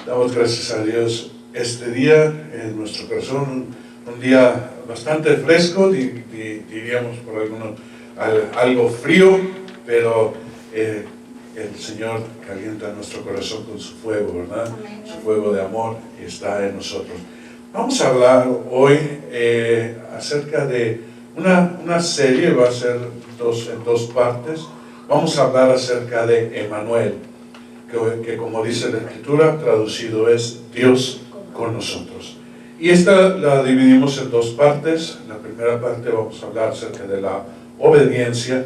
Damos gracias a Dios este día en nuestro corazón, un día bastante fresco, diríamos por algunos algo frío, pero el Señor calienta nuestro corazón con su fuego, ¿verdad? Amén. Su fuego de amor está en nosotros. Vamos a hablar hoy acerca de una serie, va a ser en dos partes. Vamos a hablar acerca de Emmanuel, que como dice la Escritura, traducido es Dios con nosotros. Y esta la dividimos en dos partes. La primera parte vamos a hablar acerca de la obediencia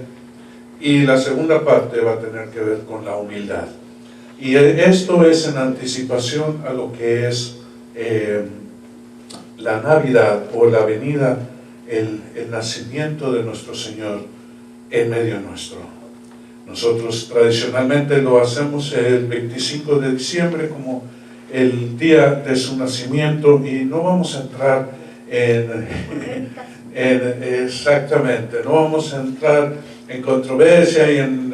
y la segunda parte va a tener que ver con la humildad. Y esto es en anticipación a lo que es la Navidad o la venida, el nacimiento de nuestro Señor en medio nuestro. Nosotros tradicionalmente lo hacemos el 25 de diciembre como el día de su nacimiento, y no vamos a entrar exactamente, no vamos a entrar en controversia y en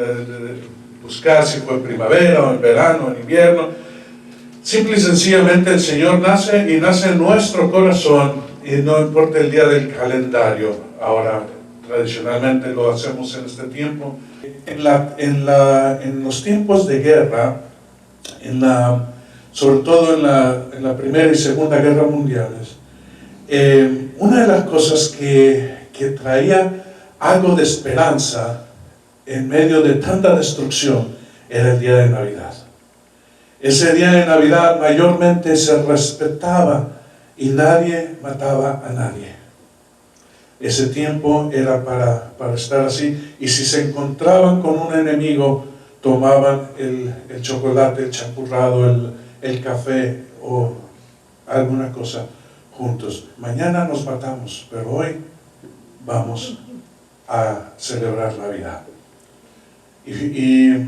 buscar si fue en primavera o en verano o en invierno. Simple y sencillamente el Señor nace, y nace en nuestro corazón, y no importa el día del calendario. Ahora, tradicionalmente lo hacemos en este tiempo. En los tiempos de guerra, sobre todo en la Primera y Segunda Guerra Mundiales, una de las cosas que traía algo de esperanza en medio de tanta destrucción era el día de Navidad. Ese día de Navidad mayormente se respetaba y nadie mataba a nadie. Ese tiempo era para estar así, y si se encontraban con un enemigo, tomaban el chocolate, el champurrado, el café o alguna cosa juntos. Mañana nos matamos, pero hoy vamos a celebrar Navidad. Y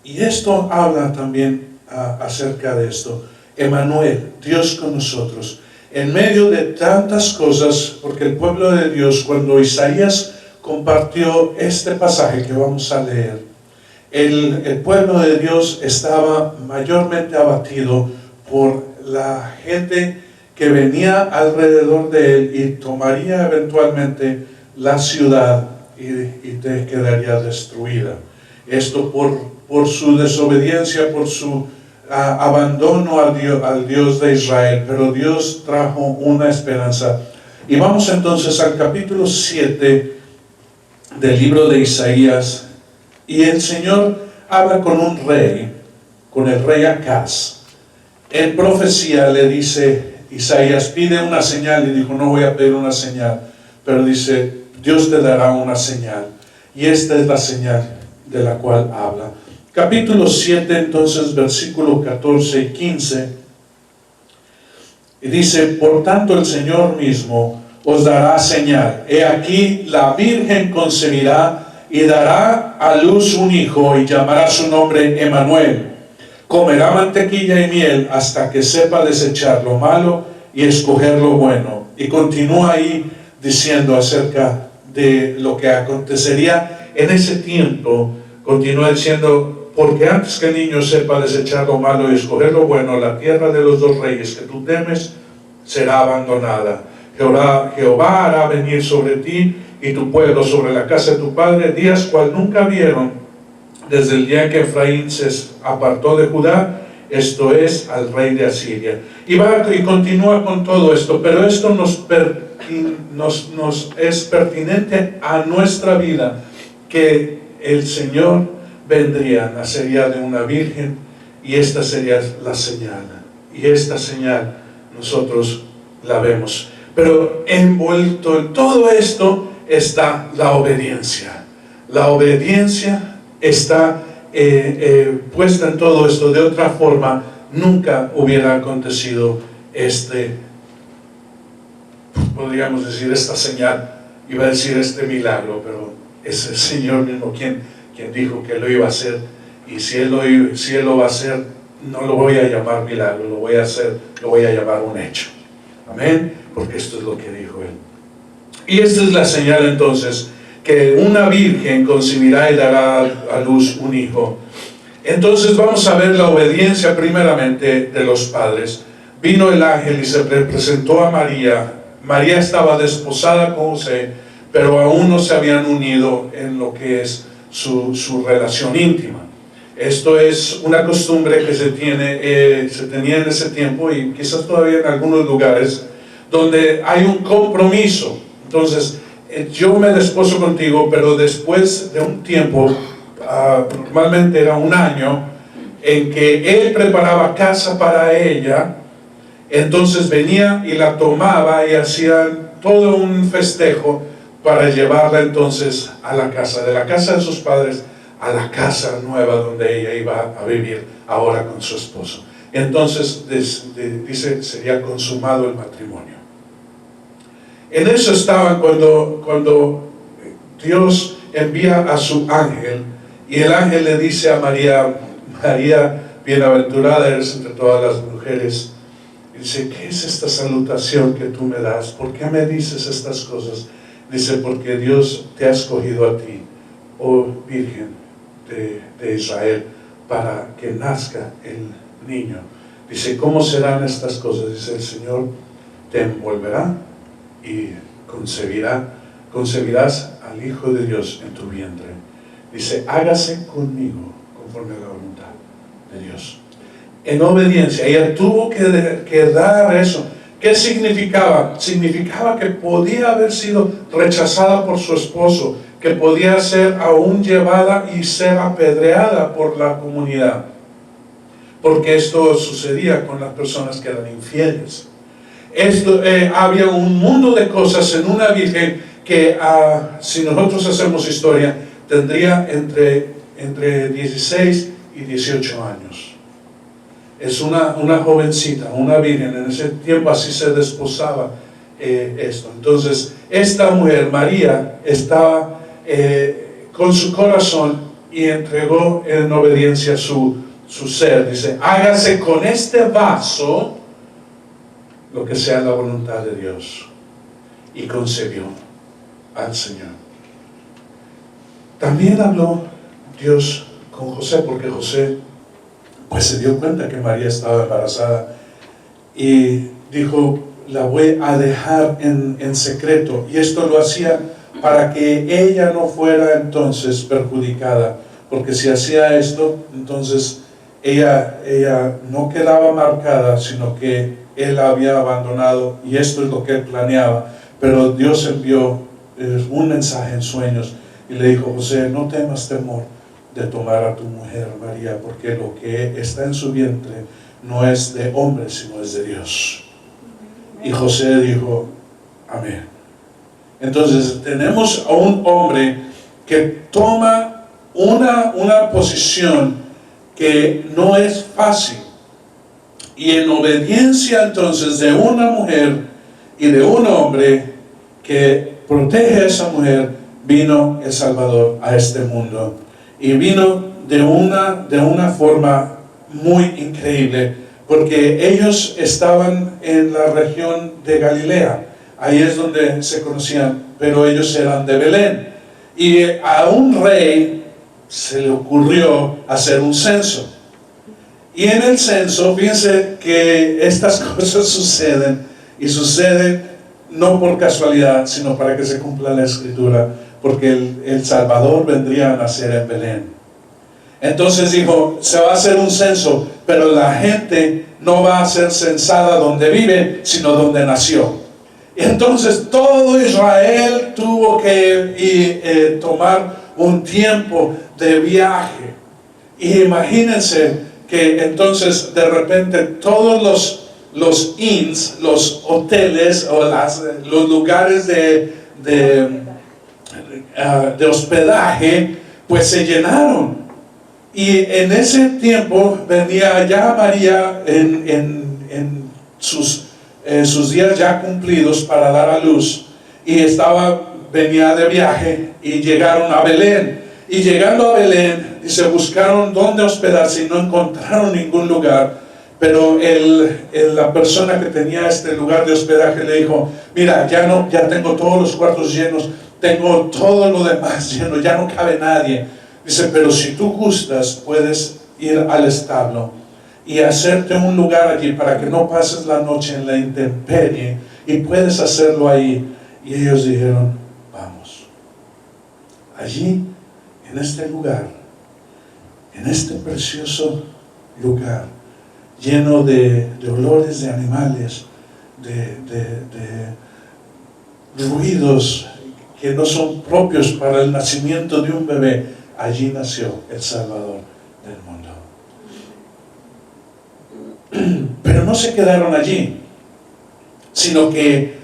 esto habla también acerca de esto. Emmanuel, Dios con nosotros. En medio de tantas cosas, porque el pueblo de Dios, cuando Isaías compartió este pasaje que vamos a leer, el pueblo de Dios estaba mayormente abatido por la gente que venía alrededor de él y tomaría eventualmente la ciudad y te quedaría destruida. Esto por su desobediencia, por su abandono al Dios de Israel, pero Dios trajo una esperanza. Y vamos entonces al capítulo 7 del libro de Isaías, y el Señor habla con un rey, con el rey Acaz. En profecía le dice, Isaías pide una señal, y dijo, no voy a pedir una señal, pero dice, Dios te dará una señal, y esta es la señal de la cual habla. Capítulo 7, entonces, versículos 14 y 15, y dice, por tanto el Señor mismo os dará señal. He aquí, la Virgen concebirá y dará a luz un hijo, y llamará su nombre Emmanuel. Comerá mantequilla y miel hasta que sepa desechar lo malo y escoger lo bueno. Y continúa ahí diciendo acerca de lo que acontecería en ese tiempo. Continúa diciendo, porque antes que el niño sepa desechar lo malo y escoger lo bueno, la tierra de los dos reyes que tú temes será abandonada. Jehová hará venir sobre ti y tu pueblo, sobre la casa de tu padre, días cual nunca vieron, desde el día que Efraín se apartó de Judá, esto es, al rey de Asiria. Y continúa con todo esto, pero esto nos es pertinente a nuestra vida, que el Señor vendría, nacería de una virgen, y esta sería la señal. Y esta señal nosotros la vemos. Pero envuelto en todo esto está la obediencia. La obediencia está puesta en todo esto. De otra forma, nunca hubiera acontecido podríamos decir, esta señal. Iba a decir este milagro, pero es el Señor mismo quien dijo que lo iba a hacer. Y si Él lo va a hacer, no lo voy a llamar milagro, lo voy a llamar un hecho. Amén, porque esto es lo que dijo Él. Y esta es la señal entonces, que una virgen concebirá y dará a luz un hijo. Entonces vamos a ver la obediencia primeramente de los padres. Vino el ángel y se presentó a María. María estaba desposada con José, pero aún no se habían unido en lo que es su relación íntima. Esto es una costumbre que se tenía en ese tiempo y quizás todavía en algunos lugares donde hay un compromiso. Entonces, yo me desposo contigo, pero después de un tiempo, normalmente era un año, en que él preparaba casa para ella. Entonces venía y la tomaba y hacían todo un festejo para llevarla entonces a la casa, de la casa de sus padres a la casa nueva donde ella iba a vivir ahora con su esposo. Entonces dice, sería consumado el matrimonio. En eso estaban cuando Dios envía a su ángel y el ángel le dice a María: María, bienaventurada eres entre todas las mujeres. Dice: ¿qué es esta salutación que tú me das? ¿Por qué me dices estas cosas? Dice: porque Dios te ha escogido a ti, oh Virgen de Israel, para que nazca el niño. Dice: ¿cómo serán estas cosas? Dice: el Señor te envolverá y concebirás al Hijo de Dios en tu vientre. Dice: hágase conmigo conforme a la voluntad de Dios. En obediencia, ella tuvo que dar eso. ¿Qué significaba? Significaba que podía haber sido rechazada por su esposo, que podía ser aún llevada y ser apedreada por la comunidad, porque esto sucedía con las personas que eran infieles. Había un mundo de cosas en una virgen que, si nosotros hacemos historia, tendría entre 16 y 18 años. Es una jovencita, una virgen. En ese tiempo así se desposaba esto. Entonces, esta mujer, María, estaba con su corazón y entregó en obediencia su ser. Dice: hágase con este vaso lo que sea la voluntad de Dios. Y concebió al Señor. También habló Dios con José, porque José pues se dio cuenta que María estaba embarazada y dijo: la voy a dejar en secreto. Y esto lo hacía para que ella no fuera entonces perjudicada, porque si hacía esto, entonces ella no quedaba marcada, sino que él la había abandonado, y esto es lo que él planeaba. Pero Dios envió un mensaje en sueños y le dijo: José, no temas temor de tomar a tu mujer María, porque lo que está en su vientre no es de hombre, sino es de Dios. Y José dijo: amén. Entonces tenemos a un hombre que toma una posición que no es fácil, y en obediencia entonces de una mujer y de un hombre que protege a esa mujer, vino el Salvador a este mundo. Y vino de una forma muy increíble, porque ellos estaban en la región de Galilea. Ahí es donde se conocían, pero ellos eran de Belén. Y a un rey se le ocurrió hacer un censo. Y en el censo, fíjense que estas cosas suceden, y suceden no por casualidad, sino para que se cumpla la Escritura, porque el Salvador vendría a nacer en Belén. Entonces dijo: se va a hacer un censo, pero la gente no va a ser censada donde vive, sino donde nació. Entonces todo Israel tuvo que tomar un tiempo de viaje. Y imagínense que entonces de repente todos los inns, los hoteles o los lugares de hospedaje pues se llenaron. Y en ese tiempo venía ya María en sus días ya cumplidos para dar a luz, y venía de viaje, y llegaron a Belén. Y llegando a Belén, dice, buscaron dónde hospedarse y no encontraron ningún lugar. Pero la persona que tenía este lugar de hospedaje le dijo: mira, ya tengo todos los cuartos llenos, tengo todo lo demás lleno, ya no cabe nadie. Dice: pero si tú gustas, puedes ir al establo y hacerte un lugar allí para que no pases la noche en la intemperie, y puedes hacerlo ahí. Y ellos dijeron, vamos. Allí, en este lugar, en este precioso lugar, lleno de olores de animales, de ruidos que no son propios para el nacimiento de un bebé, allí nació el Salvador del mundo. Pero no se quedaron allí, sino que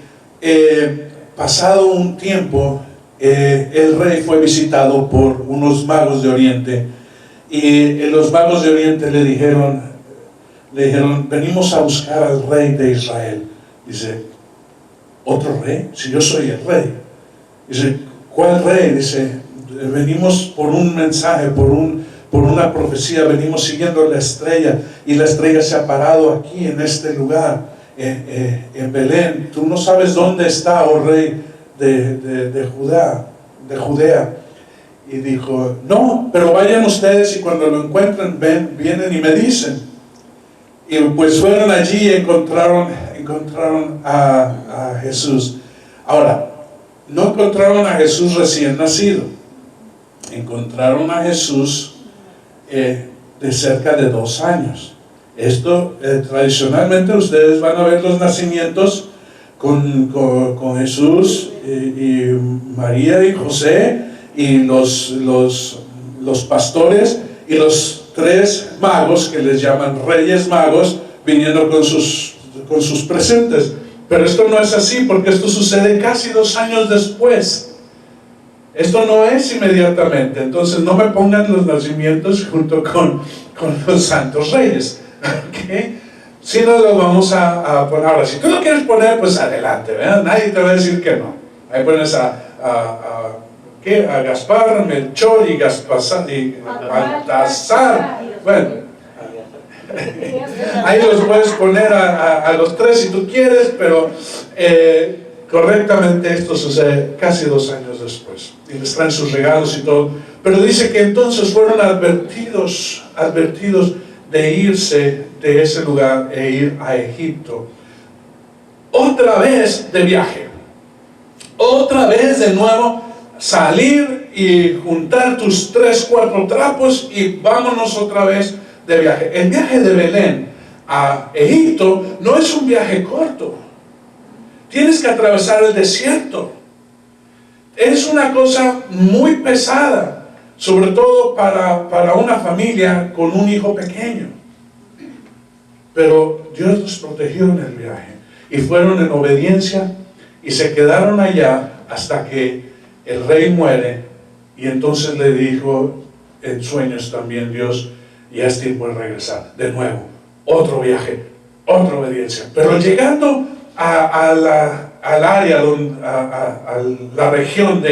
pasado un tiempo, el rey fue visitado por unos magos de Oriente, y los magos de Oriente le dijeron, venimos a buscar al rey de Israel. Dice, ¿otro rey? Si yo soy el rey. Dice, ¿cuál rey? Dice, venimos por un mensaje, por una profecía, venimos siguiendo la estrella, y la estrella se ha parado aquí en este lugar, en Belén. Tú no sabes dónde está, oh rey de Judea. Y dijo, no, pero vayan ustedes, y cuando lo encuentren, vienen y me dicen. Y pues fueron allí y encontraron a Jesús. Ahora, no encontraron a Jesús recién nacido, encontraron a Jesús de cerca de 2 años. Esto, tradicionalmente, ustedes van a ver los nacimientos con Jesús y María y José, y los pastores y los 3 magos, que les llaman reyes magos, viniendo con sus presentes. Pero esto no es así, porque esto sucede casi 2 años después. Esto no es inmediatamente. Entonces no me pongan los nacimientos junto con los santos reyes, ¿okay? Si no lo vamos a poner. Ahora, si tú lo quieres poner, pues adelante, ¿verdad? Nadie te va a decir que no. Ahí pones a Gaspar, Melchor y Baltasar. Bueno, ahí los puedes poner a los 3 si tú quieres, pero correctamente esto sucede casi 2 años después, y les traen sus regalos y todo. Pero dice que entonces fueron advertidos de irse de ese lugar e ir a Egipto. Otra vez de viaje, otra vez de nuevo, salir y juntar tus 3, 4 trapos y vámonos otra vez de viaje. El viaje de Belén a Egipto no es un viaje corto. Tienes que atravesar el desierto. Es una cosa muy pesada, sobre todo para una familia con un hijo pequeño. Pero Dios los protegió en el viaje, y fueron en obediencia, y se quedaron allá hasta que el rey muere. Y entonces le dijo en sueños también Dios, ya es tiempo de regresar. De nuevo, otro viaje, otra obediencia. Pero llegando al área, a la región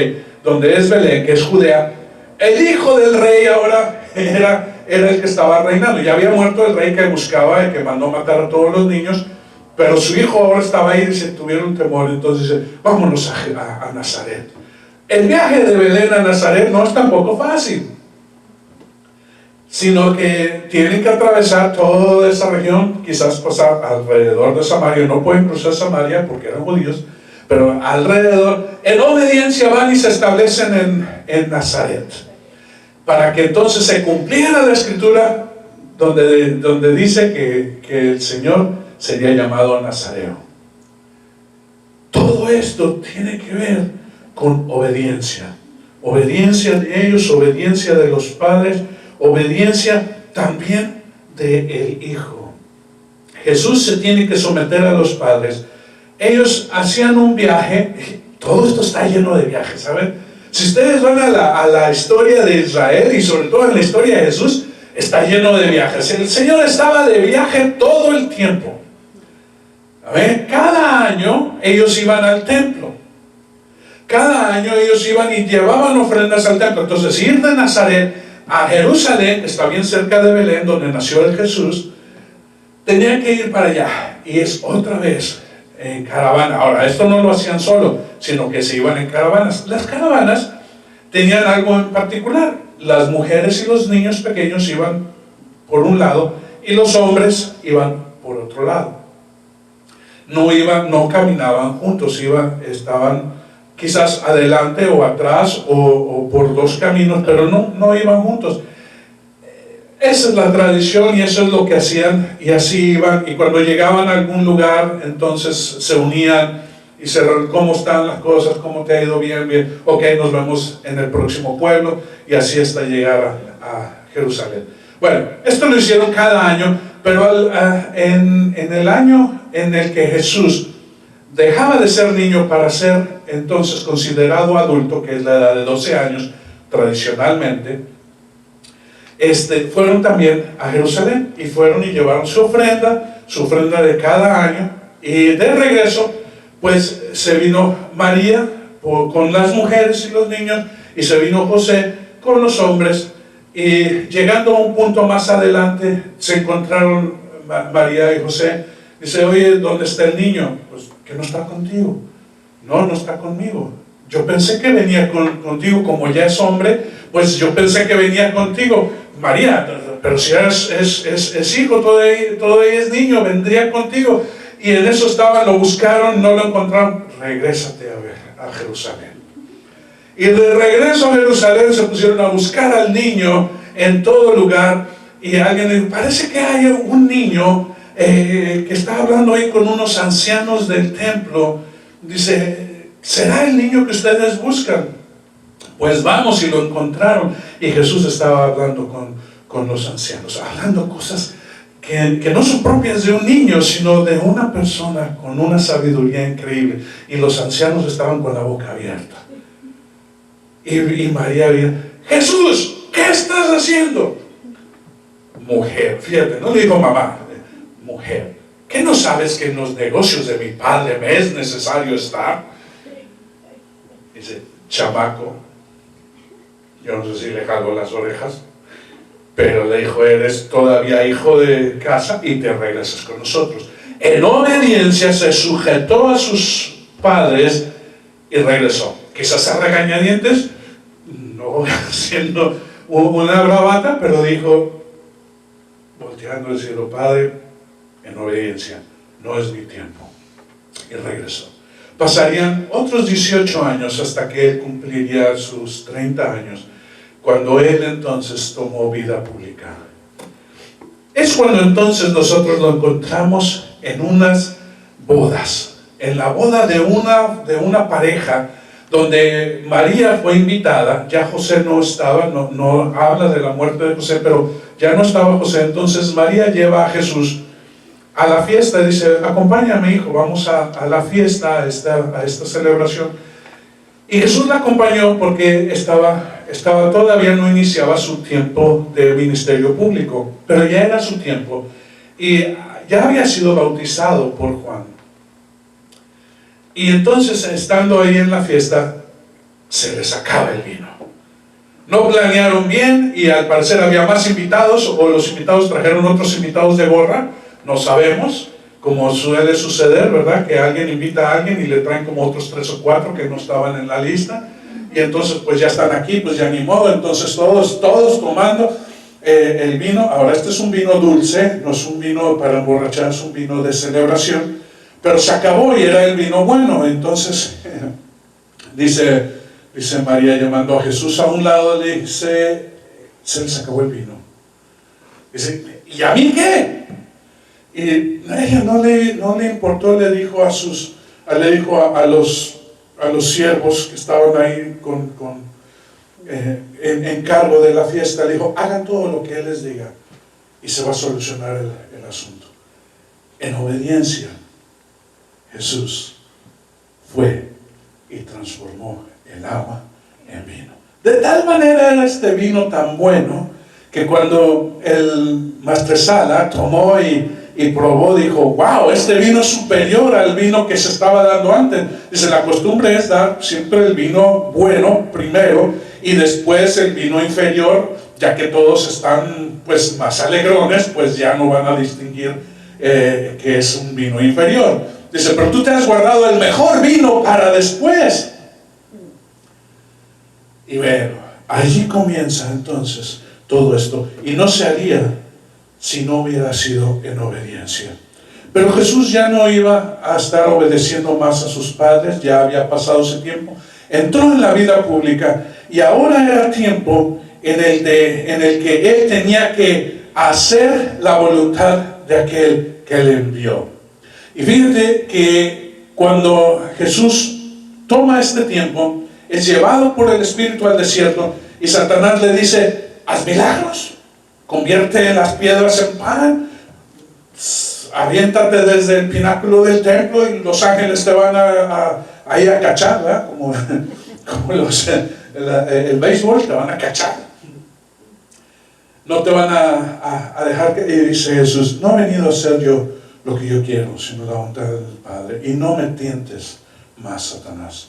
donde es Belén, que es Judea, el hijo del rey ahora era el que estaba reinando. Ya había muerto el rey que buscaba, el que mandó matar a todos los niños, pero su hijo ahora estaba ahí, y se tuvieron temor. Entonces dice, vámonos a Nazaret. El viaje de Belén a Nazaret no es tampoco fácil, sino que tienen que atravesar toda esa región, quizás pasar alrededor de Samaria. No pueden cruzar Samaria porque eran judíos, pero alrededor, en obediencia, van y se establecen en Nazaret, para que entonces se cumpliera la escritura donde dice que el Señor sería llamado Nazareo. Todo esto tiene que ver con obediencia. Obediencia de ellos, obediencia de los padres, obediencia también del Hijo. Jesús se tiene que someter a los padres. Ellos hacían un viaje. Todo esto está lleno de viajes, ¿saben? Si ustedes van a la historia de Israel, y sobre todo en la historia de Jesús, está lleno de viajes. El Señor estaba de viaje todo el tiempo. ¿Ven? Cada año ellos iban al templo. Cada año ellos iban y llevaban ofrendas al templo. Entonces, ir de Nazaret a Jerusalén, que está bien cerca de Belén, donde nació el Jesús, tenían que ir para allá. Y es otra vez en caravana. Ahora, esto no lo hacían solo, sino que se iban en caravanas. Las caravanas tenían algo en particular. Las mujeres y los niños pequeños iban por un lado y los hombres iban por otro lado. No caminaban juntos, estaban quizás adelante o atrás o por dos caminos, pero no iban juntos. Esa es la tradición y eso es lo que hacían, y así iban, y cuando llegaban a algún lugar entonces se unían y ¿cómo están las cosas? ¿Cómo te ha ido? Bien, ok, nos vemos en el próximo pueblo, y así hasta llegar a Jerusalén. Bueno, esto lo hicieron cada año, pero en el año en el que Jesús dejaba de ser niño para ser entonces considerado adulto, que es la edad de 12 años tradicionalmente, fueron también a Jerusalén y fueron y llevaron su ofrenda de cada año, y de regreso pues se vino María con las mujeres y los niños, y se vino José con los hombres, y llegando a un punto más adelante se encontraron María y José. Dice, oye, ¿dónde está el niño? Pues que no está contigo. No está conmigo. Yo pensé que venía contigo, como ya es hombre, pues yo pensé que venía contigo. María, pero si es hijo, todavía es niño, vendría contigo. Y en eso estaban, lo buscaron, no lo encontraron. Regrésate a Jerusalén. Y de regreso a Jerusalén se pusieron a buscar al niño en todo lugar. Y alguien le dijo, parece que hay un niño que está hablando ahí con unos ancianos del templo. Dice, ¿será el niño que ustedes buscan? Pues vamos, y lo encontraron. Y Jesús estaba hablando con los ancianos, hablando cosas que no son propias de un niño, sino de una persona con una sabiduría increíble. Y los ancianos estaban con la boca abierta. Y María vino, Jesús, ¿qué estás haciendo? Mujer, fíjate, no le dijo mamá, mujer, ¿qué no sabes que en los negocios de mi padre me es necesario estar? Dice, chamaco, yo no sé si le jaló las orejas, pero le dijo, eres todavía hijo de casa y te regresas con nosotros. En obediencia se sujetó a sus padres y regresó. Quizás a regañadientes, no haciendo una bravata, pero dijo, volteando el cielo, Padre, en obediencia, no es mi tiempo. Y regresó. Pasarían otros 18 años hasta que él cumpliría sus 30 años, cuando él entonces tomó vida pública. Es cuando entonces nosotros lo encontramos en unas bodas, en la boda de una pareja, donde María fue invitada. Ya José no estaba, no habla de la muerte de José, pero ya no estaba José. Entonces María lleva a Jesús a la fiesta y dice, acompáñame, hijo, vamos a la fiesta, a esta celebración. Y Jesús la acompañó porque todavía no iniciaba su tiempo de ministerio público, pero ya era su tiempo, y ya había sido bautizado por Juan. Y entonces, estando ahí en la fiesta, se les acaba el vino. No planearon bien, y al parecer había más invitados, o los invitados trajeron otros invitados de gorra, no sabemos, como suele suceder, ¿verdad? Que alguien invita a alguien y le traen como otros 3 o 4 que no estaban en la lista, y entonces pues ya están aquí, pues ya ni modo. Entonces todos tomando el vino. Ahora este es un vino dulce, no es un vino para emborrachar, es un vino de celebración, pero se acabó y era el vino bueno. Entonces dice María, llamando a Jesús a un lado, le dice, se les acabó el vino. Dice, ¿y a mí qué? Y ella no le importó. Le dijo a los siervos que estaban ahí en cargo de la fiesta, le dijo, hagan todo lo que él les diga y se va a solucionar el asunto. En obediencia, Jesús fue y transformó el agua en vino. De tal manera era este vino tan bueno, que cuando el maestresala tomó y probó, dijo, wow, este vino es superior al vino que se estaba dando antes. Dice, la costumbre es dar siempre el vino bueno primero y después el vino inferior, ya que todos están pues más alegrones, pues ya no van a distinguir que es un vino inferior. Dice, pero tú te has guardado el mejor vino para después. Y bueno, allí comienza entonces todo esto, y no se haría si no hubiera sido en obediencia. Pero Jesús ya no iba a estar obedeciendo más a sus padres, ya había pasado ese tiempo. Entró en la vida pública y ahora era tiempo en el que Él tenía que hacer la voluntad de aquel que le envió. Y fíjate que cuando Jesús toma este tiempo, es llevado por el Espíritu al desierto y Satanás le dice: haz milagros, convierte las piedras en pan, aviéntate desde el pináculo del templo y los ángeles te van a ir a cachar, ¿verdad? Como el béisbol, te van a cachar. No te van a dejar que... Y dice Jesús: no he venido a hacer yo lo que yo quiero, sino la voluntad del Padre. Y no me tientes más, Satanás.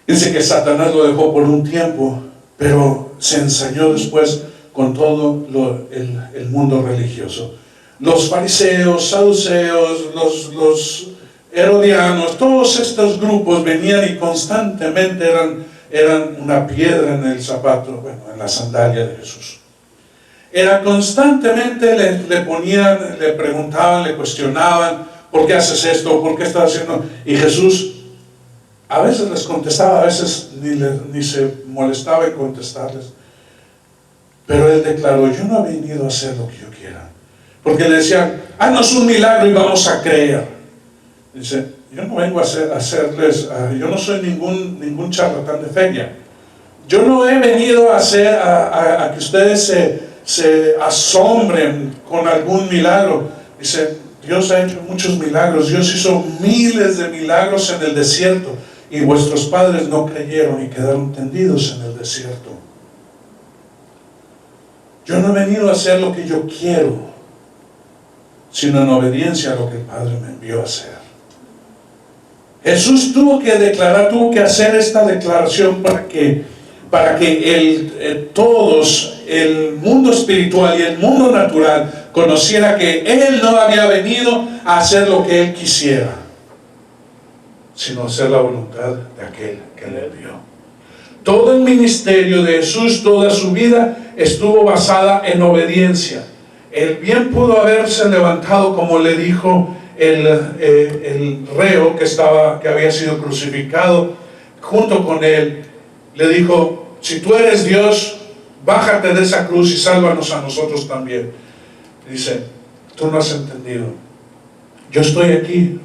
Dice que Satanás lo dejó por un tiempo, pero se ensañó después con todo el mundo religioso. Los fariseos, saduceos, los herodianos, todos estos grupos venían y constantemente eran una piedra en el zapato, bueno, en la sandalia de Jesús. Era constantemente le ponían, le preguntaban, le cuestionaban: ¿por qué haces esto? ¿Por qué estás haciendo? Y Jesús a veces les contestaba, a veces ni se molestaba en contestarles. Pero Él declaró: yo no he venido a hacer lo que yo quiera. Porque le decían: haznos un milagro y vamos a creer. Dice: yo no vengo a hacerles, yo no soy ningún charlatán de feria. Yo no he venido a hacer a que ustedes se asombren con algún milagro. Dice: Dios ha hecho muchos milagros. Dios hizo miles de milagros en el desierto y vuestros padres no creyeron y quedaron tendidos en el desierto. Yo no he venido a hacer lo que yo quiero, sino en obediencia a lo que el Padre me envió a hacer. Jesús tuvo que hacer esta declaración para que todos, el mundo espiritual y el mundo natural, conociera que Él no había venido a hacer lo que Él quisiera, sino hacer la voluntad de aquel que le envió. Todo el ministerio de Jesús, toda su vida, estuvo basada en obediencia. Él bien pudo haberse levantado, como le dijo el reo que había sido crucificado junto con él. Le dijo: si tú eres Dios, bájate de esa cruz y sálvanos a nosotros también. Dice: tú no has entendido. Yo estoy aquí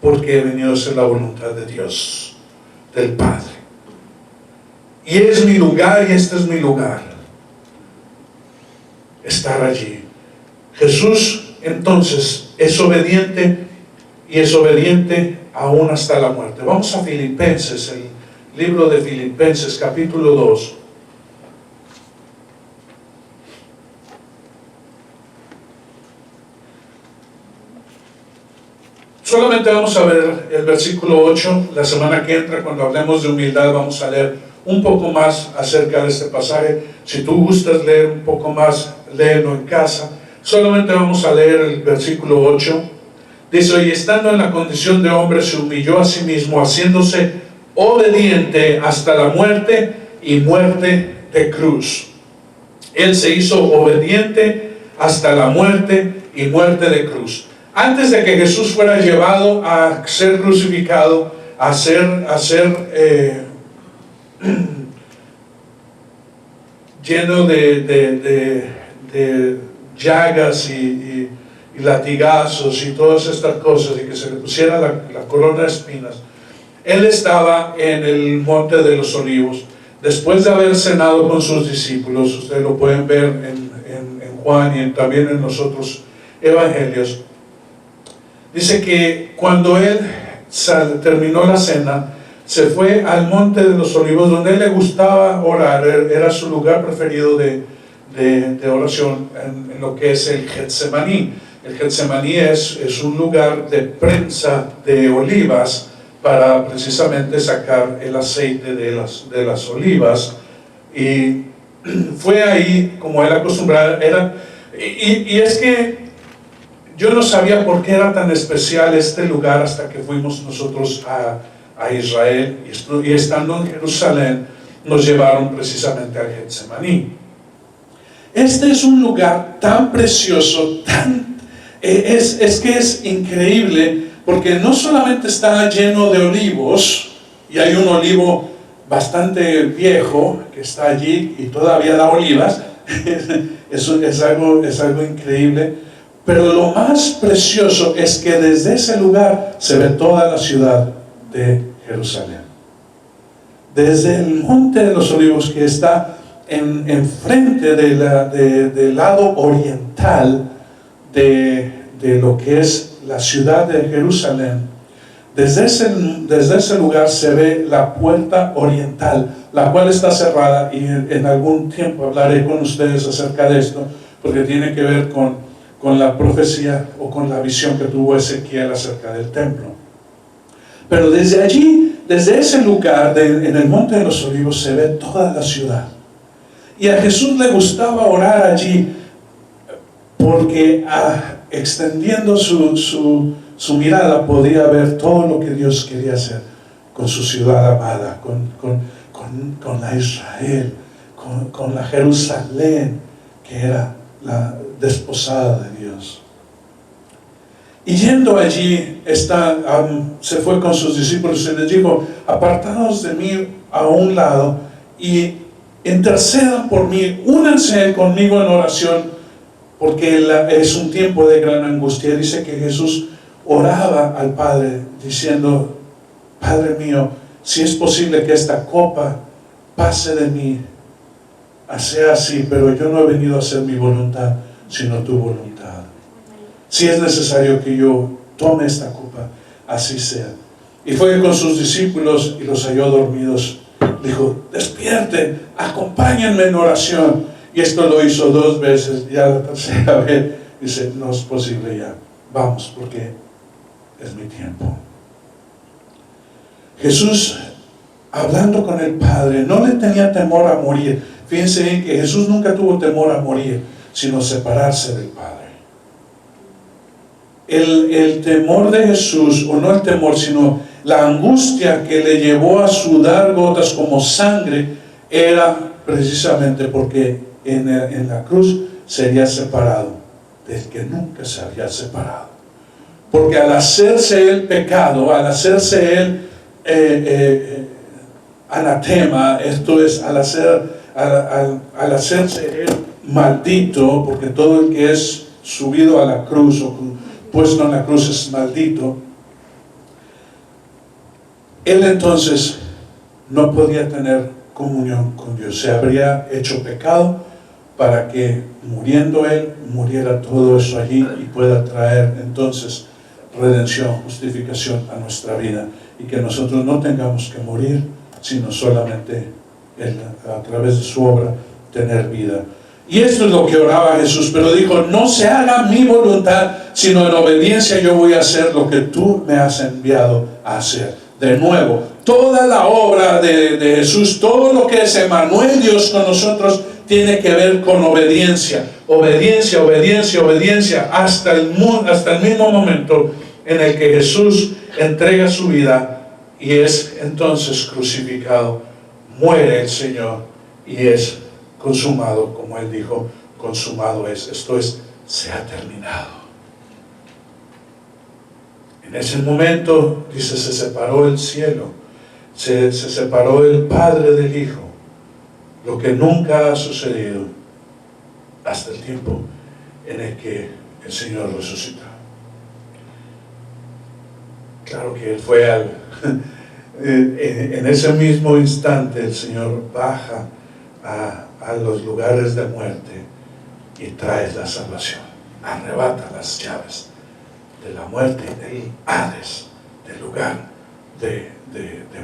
porque he venido a hacer la voluntad de Dios, del Padre. Y es mi lugar y este es mi lugar, estar allí. Jesús entonces es obediente y es obediente aún hasta la muerte. Vamos a Filipenses, el libro de Filipenses, capítulo 2. Solamente vamos a ver el versículo 8. La semana que entra, cuando hablemos de humildad, vamos a leer un poco más acerca de este pasaje. Si tú gustas leer un poco más, léelo en casa. Solamente vamos a leer el versículo 8. Dice: y estando en la condición de hombre, se humilló a sí mismo, haciéndose obediente hasta la muerte y muerte de cruz. Él se hizo obediente hasta la muerte y muerte de cruz. Antes de que Jesús fuera llevado a ser crucificado, a ser lleno de llagas y latigazos y todas estas cosas, y que se le pusiera la corona de espinas, Él estaba en el monte de los Olivos, después de haber cenado con sus discípulos. Ustedes lo pueden ver en Juan y también en los otros evangelios. Dice que cuando Él terminó la cena, se fue al monte de los Olivos, donde Él le gustaba orar. Era su lugar preferido de oración, en lo que es el Getsemaní. El Getsemaní es un lugar de prensa de olivas para precisamente sacar el aceite de las olivas. Y fue ahí, como Él acostumbraba, y es que yo no sabía por qué era tan especial este lugar hasta que fuimos nosotros a Israel, y estando en Jerusalén nos llevaron precisamente al Getsemaní. este es un lugar tan precioso, es que es increíble, porque no solamente está lleno de olivos, y hay un olivo bastante viejo que está allí y todavía da olivas. Eso es algo increíble, pero lo más precioso es que desde ese lugar se ve toda la ciudad de Jerusalén. Desde el monte de los olivos, que está enfrente del lado oriental de lo que es la ciudad de Jerusalén, desde ese lugar se ve la puerta oriental, la cual está cerrada, y en algún tiempo hablaré con ustedes acerca de esto, porque tiene que ver con la profecía o con la visión que tuvo Ezequiel acerca del templo. Pero desde allí, desde ese lugar, en el monte de los olivos, se ve toda la ciudad. Y a Jesús le gustaba orar allí, porque extendiendo su mirada podía ver todo lo que Dios quería hacer con su ciudad amada, con la Israel, con la Jerusalén, que era la desposada de Dios. Y yendo allí, se fue con sus discípulos y les dijo: apartaos de mí a un lado y intercedan por mí, únanse conmigo en oración, porque es un tiempo de gran angustia. Dice que Jesús oraba al Padre diciendo: Padre mío, si es posible que esta copa pase de mí, sea así, pero yo no he venido a hacer mi voluntad, sino tu voluntad. Si es necesario que yo tome esta copa, así sea. Y fue con sus discípulos y los halló dormidos. Dijo: despierten, acompáñenme en oración. Y esto lo hizo 2 veces. Ya la tercera vez dice: no es posible ya, vamos, porque es mi tiempo. Jesús, hablando con el Padre, no le tenía temor a morir. Fíjense bien que Jesús nunca tuvo temor a morir, sino separarse del Padre. El temor de Jesús, o no el temor, sino la angustia que le llevó a sudar gotas como sangre, era precisamente porque en la cruz sería separado del que nunca se había separado. Porque al hacerse el pecado, al hacerse el anatema, esto es, al hacerse el maldito, porque todo el que es subido a la cruz o puesto en la cruz es maldito, él entonces no podía tener comunión con Dios. Se habría hecho pecado para que, muriendo él, muriera todo eso allí y pueda traer entonces redención, justificación a nuestra vida, y que nosotros no tengamos que morir, sino solamente él, a través de su obra, tener vida. Y esto es lo que oraba Jesús, pero dijo: no se haga mi voluntad, sino en obediencia yo voy a hacer lo que tú me has enviado a hacer. De nuevo, toda la obra de Jesús, todo lo que es Emmanuel, Dios con nosotros, tiene que ver con obediencia. Obediencia, obediencia, obediencia, hasta el mismo momento en el que Jesús entrega su vida y es entonces crucificado. Muere el Señor y es consumado, como Él dijo: consumado es. Esto es, se ha terminado. En ese momento, dice, se separó el cielo, se separó el Padre del Hijo, lo que nunca ha sucedido hasta el tiempo en el que el Señor resucitó. Claro que Él fue en ese mismo instante el Señor baja a los lugares de muerte y trae la salvación, arrebata las llaves de la muerte, del Hades, del lugar de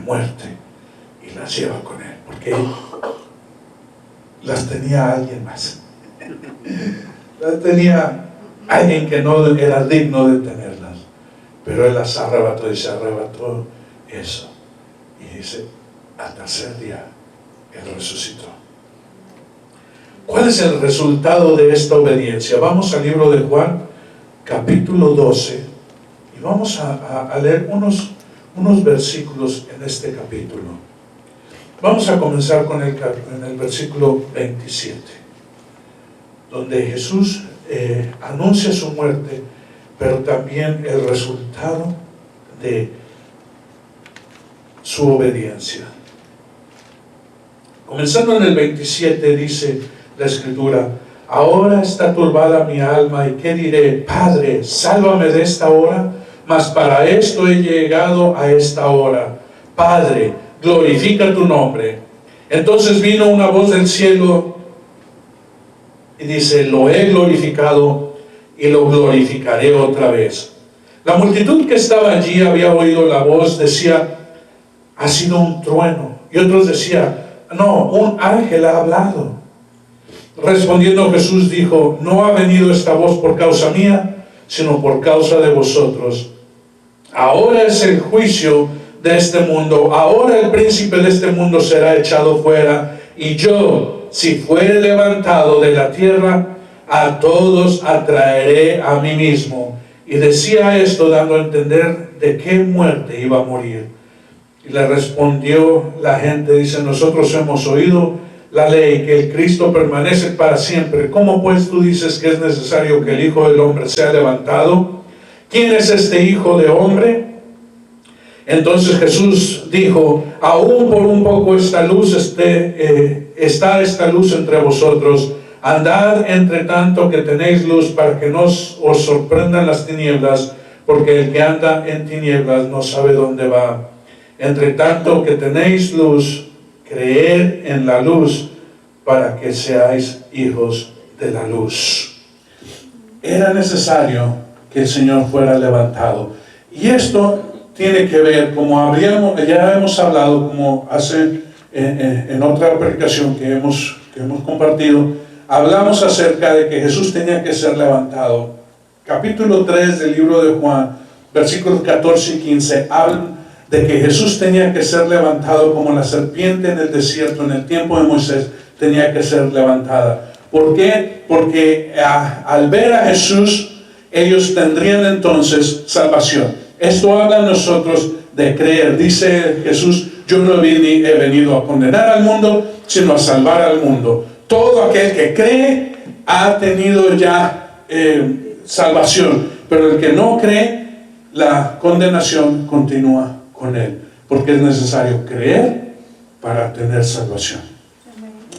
muerte, y las lleva con Él, porque las tenía alguien más. Las tenía alguien que no era digno de tenerlas, pero Él las arrebató, y se arrebató eso, y dice: al tercer día Él resucitó. ¿Cuál es el resultado de esta obediencia? Vamos al libro de Juan, capítulo 12, y vamos a leer unos versículos en este capítulo. Vamos a comenzar con el versículo 27. donde Jesús anuncia su muerte, pero también el resultado de su obediencia. Comenzando en el 27 dice la Escritura: ahora está turbada mi alma, y qué diré, Padre, sálvame de esta hora, mas para esto he llegado a esta hora. Padre, glorifica tu nombre. Entonces vino una voz del cielo y dice: lo he glorificado y lo glorificaré otra vez. La multitud que estaba allí había oído la voz, decía: ha sido un trueno. Y otros decían: no, un ángel ha hablado. Respondiendo Jesús dijo: no ha venido esta voz por causa mía, sino por causa de vosotros. Ahora es el juicio de este mundo. Ahora el príncipe de este mundo será echado fuera. Y yo, si fuere levantado de la tierra, a todos atraeré a mí mismo. Y decía esto dando a entender de qué muerte iba a morir. Y le respondió la gente, dice: nosotros hemos oído la ley, que el Cristo permanece para siempre. ¿Cómo pues tú dices que es necesario que el Hijo del Hombre sea levantado? ¿Quién es este Hijo de Hombre? Entonces Jesús dijo: aún por un poco está esta luz entre vosotros. Andad entre tanto que tenéis luz, para que no os sorprendan las tinieblas, porque el que anda en tinieblas no sabe dónde va. Entre tanto que tenéis luz, creed en la luz, para que seáis hijos de la luz. Era necesario que el Señor fuera levantado. Y esto tiene que ver, como ya hemos hablado, como en otra predicación que hemos compartido, hablamos acerca de que Jesús tenía que ser levantado. Capítulo 3 del libro de Juan, versículos 14 y 15, hablan de que Jesús tenía que ser levantado como la serpiente en el desierto, en el tiempo de Moisés, tenía que ser levantada. ¿Por qué? Porque al ver a Jesús, ellos tendrían entonces salvación. Esto habla a nosotros de creer. Dice Jesús: yo no he venido a condenar al mundo, sino a salvar al mundo. Todo aquel que cree ha tenido ya salvación, pero el que no cree, la condenación continúa con él, porque es necesario creer para tener salvación.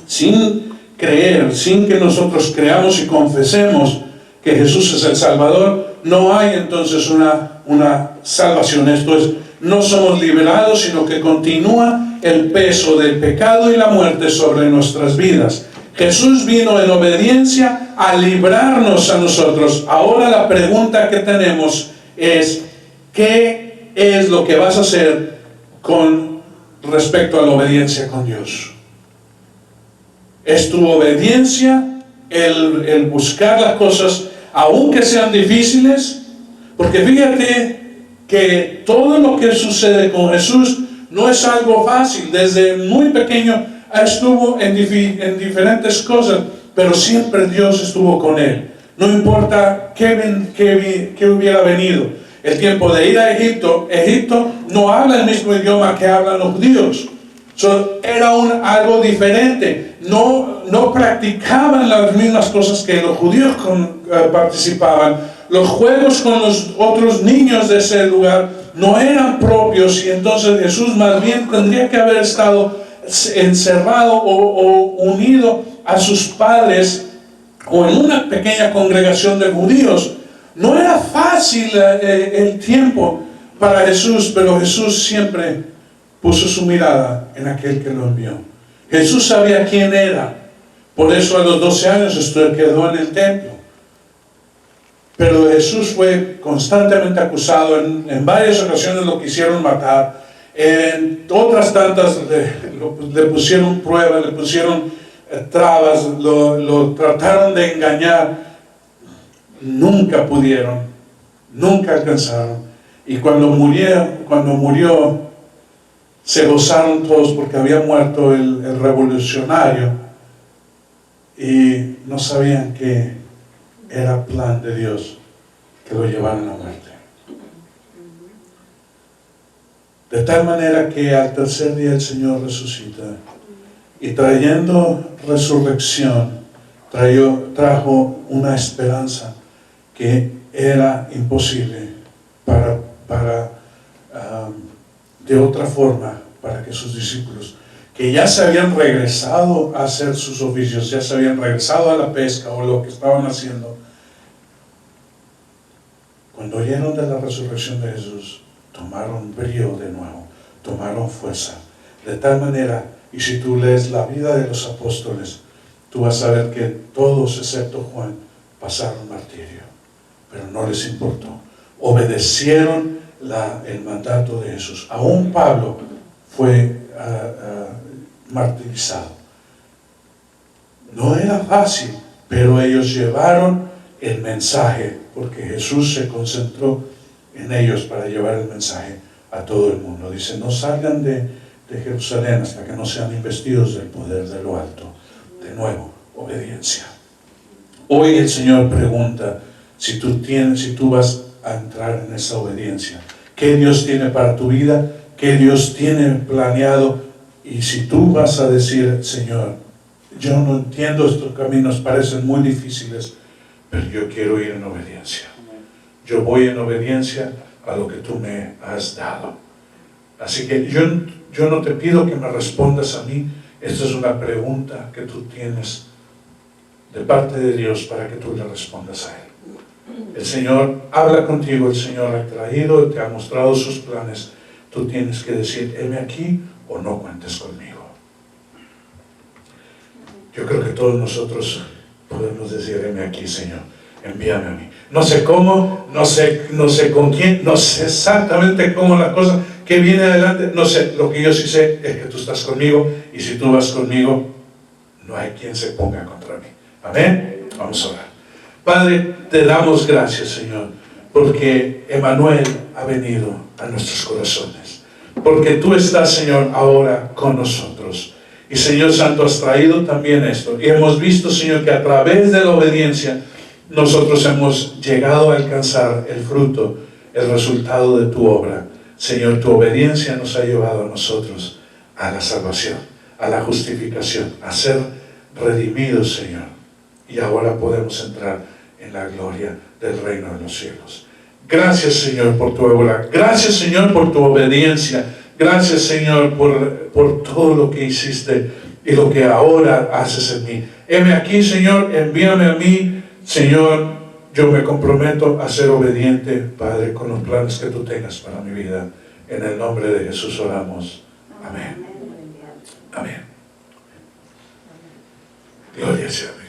Sin creer, sin que nosotros creamos y confesemos que Jesús es el Salvador, no hay entonces una salvación. Esto es, no somos liberados, sino que continúa el peso del pecado y la muerte sobre nuestras vidas. Jesús vino en obediencia a librarnos a nosotros. Ahora la pregunta que tenemos es: ¿qué es lo que vas a hacer con respecto a la obediencia con Dios? ¿Es tu obediencia el buscar las cosas aunque sean difíciles? Porque fíjate que todo lo que sucede con Jesús no es algo fácil. Desde muy pequeño estuvo en diferentes cosas, pero siempre Dios estuvo con él. No importa qué hubiera venido. El tiempo de ir a Egipto no habla el mismo idioma que hablan los judíos. Era algo diferente. No practicaban las mismas cosas que los judíos participaban. Los juegos con los otros niños de ese lugar no eran propios, y entonces Jesús más bien tendría que haber estado encerrado o unido a sus padres o en una pequeña congregación de judíos. No era fácil el tiempo para Jesús, pero Jesús siempre puso su mirada en aquel que lo envió. Jesús sabía quién era, por eso a los 12 años quedó en el templo. Pero Jesús fue constantemente acusado. En varias ocasiones lo quisieron matar. En otras tantas le pusieron pruebas, le pusieron trabas, lo trataron de engañar. Nunca pudieron, nunca alcanzaron. Y cuando murió, se gozaron todos porque había muerto el revolucionario, y no sabían que era plan de Dios que lo llevaran a muerte. De tal manera que al tercer día el Señor resucita, y trayendo resurrección, trajo una esperanza que era imposible de otra forma para que sus discípulos, que ya se habían regresado a hacer sus oficios, ya se habían regresado a la pesca o lo que estaban haciendo, cuando oyeron de la resurrección de Jesús, tomaron brío de nuevo, tomaron fuerza, de tal manera, y si tú lees la vida de los apóstoles, tú vas a ver que todos excepto Juan pasaron martirio, pero no les importó, obedecieron el mandato de Jesús. Aún Pablo fue martirizado. No era fácil, pero ellos llevaron el mensaje, porque Jesús se concentró en ellos para llevar el mensaje a todo el mundo. Dice, no salgan de Jerusalén hasta que no sean investidos del poder de lo alto. De nuevo, obediencia. Hoy el Señor pregunta si tú vas a entrar en esa obediencia. ¿Qué Dios tiene para tu vida? ¿Qué Dios tiene planeado? Y si tú vas a decir, Señor, yo no entiendo estos caminos, parecen muy difíciles, pero yo quiero ir en obediencia. Yo voy en obediencia a lo que tú me has dado. Así que yo no te pido que me respondas a mí. Esta es una pregunta que tú tienes de parte de Dios para que tú le respondas a Él. El Señor habla contigo, el Señor ha traído, te ha mostrado sus planes. Tú tienes que decir, heme aquí o no cuentes conmigo. Yo creo que todos nosotros podemos decir, heme aquí, Señor, envíame a mí. No sé cómo, no sé con quién, no sé exactamente cómo la cosa que viene adelante, no sé. Lo que yo sí sé es que tú estás conmigo, y si tú vas conmigo, no hay quien se ponga contra mí. Amén. Vamos a orar. Padre, te damos gracias, Señor, porque Emmanuel ha venido a nuestros corazones, porque tú estás, Señor, ahora con nosotros. Y Señor Santo, has traído también esto, y hemos visto, Señor, que a través de la obediencia nosotros hemos llegado a alcanzar el fruto, el resultado de tu obra. Señor, tu obediencia nos ha llevado a nosotros a la salvación, a la justificación, a ser redimidos, Señor, y ahora podemos entrar en la gloria del reino de los cielos. Gracias, Señor, por tu obra. Gracias, Señor, por tu obediencia. Gracias, Señor, por todo lo que hiciste y lo que ahora haces en mí. Heme aquí, Señor, envíame a mí. Señor, yo me comprometo a ser obediente, Padre, con los planes que tú tengas para mi vida. En el nombre de Jesús oramos. Amén. Amén. Gloria sea a Dios.